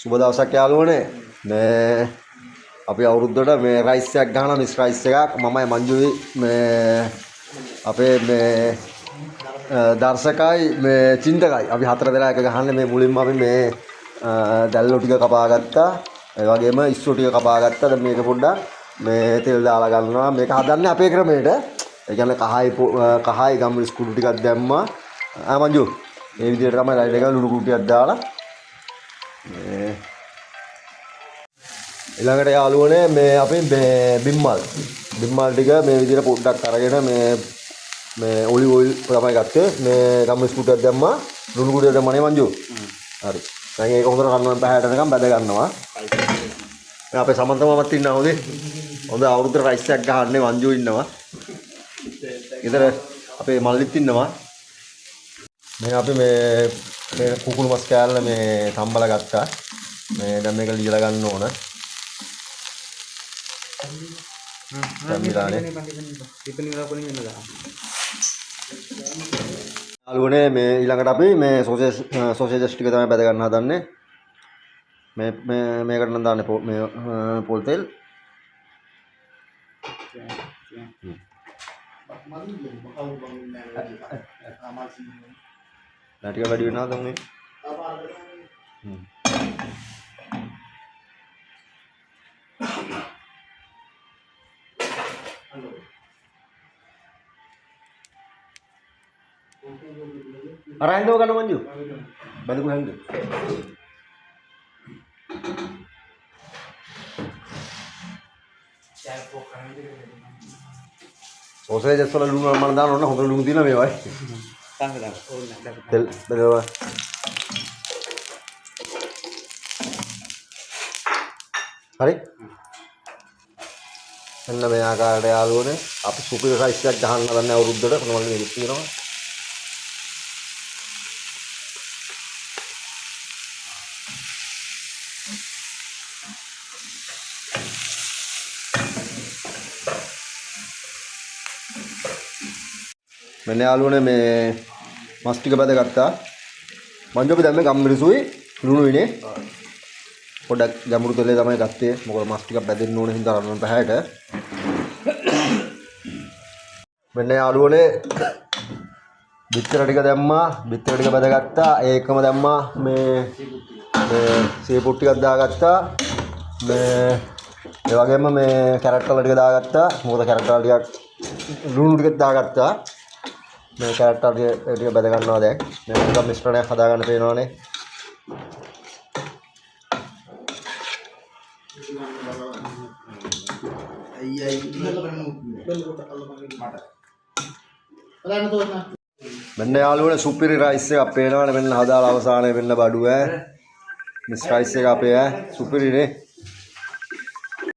සුබ දවසක් යාළුවනේ. මේ අපි අවුරුද්දට මේ රයිස් එකක් ගහනවා මිස් රයිස් එකක්. මමයි මංජුයි මේ අපේ මේ දර්ශකයි මේ චින්තකයි අපි හතර දෙනා එක ගහන්නේ. මේ මුලින්ම අපි මේ දැල්ලෝ ටික කපා ගත්තා. ඒ වගේම ඉස්සු ටික කපා ගත්තා. දැන් මේක පොඩ්ඩක් මේ තෙල් දාලා ගන්නවා. මේක හදන්නේ අපේ ක්‍රමයට. ඒ කියන්නේ කහයි ගම්මිරිස් කුඩු ටිකක් දැම්මා. මංජු මේ විදිහට තමයි ලයිට් එක ලුණු කුඩු ටිකක් දාලා ඊළඟට යාළුවනේ මේ අපි බිම්මල් ටික මේ විදිහට පොඩ්ඩක් අරගෙන මේ ඔලිව් ඔයිල් තමයි ගත්තේ. මේ ගම්මිරිස් කුඩුවක් දැම්මා. ලුණු කුඩුවක් දැම්මා නේ මංජු. හරි. දැන් ඒක හොඳට කන්න පැහැට නිකන් බැද ගන්නවා. දැන් අපේ සමන්ත මාමත් ඉන්නවා හොඳේ. හොඳ අවුරුද්දට රයිස් එකක් ගහන්නේ මංජු ඉන්නවා. ඊතර අපේ මල්ලිත් ඉන්නවා. මේ අපි මේ කුකුළු මස් කෑල්ල මේ තම්බලා ගත්තා. මේ දැන් මේක ලියලා ගන්න ඕන. දැන් මිලානේ. යාළුවනේ මේ ඊළඟට අපි මේ සෝසේජස් ටික තමයි බැද ගන්න හදන්නේ. මේකට නම් දාන්නේ මේ පොල් තෙල්. ටික වැඩි වෙනවද උනේ? අරන් දෝ ගන්න මංජු. බඳපු හැංග. සෝසේජස් වල ලුණු මම දාන්න ඕන. හොඳ ලුණු දිනා මේවයි. තෙල් බෙදලා හරි. එන්න මේ ආකාරයට යාළුවනේ අපි සුපිරි රයිස් එකක් ගහන්න හදන්නේ අවුරුද්දට. කොහොමද මේක තියෙනවා. මෙන්න යාළුවනේ මේ මස් ටික බැදගත්තා. මංජු අපි දැන් මේ ගම්මිරිසුයි ලුණුයිනේ. පොඩ්ඩක් ගැඹුරු තෙලේ තමයි ගත්තේ. මොකද මස් ටික බැදෙන්න ඕන හින්දා අරන් පැහැට. මෙන්න යාළුවනේ බිත්තර ටික දැම්මා. බිත්තර ටික බැදගත්තා. ඒකම දැම්මා මේ සීපුට් ටිකක් දාගත්තා. මේ ඒ වගේම මේ කැරට් වල ටික දාගත්තා. මොකද කැරට් වල ටිකක් ලුණු ටිකක් දාගත්තා. මේ කැරට් ටික බැද ගන්නවා දැන්. මේ නිකන් මිශ්‍රණයක් හදා ගන්න පේනවනේ. මෙන්න යාළුවනේ සුපිරි රයිස් එකක් පේනවනේ. මෙන්න හදාලා අවසානයේ වෙන්න බඩුව මිස් රයිස් එක අපේ සුපිරිනේ.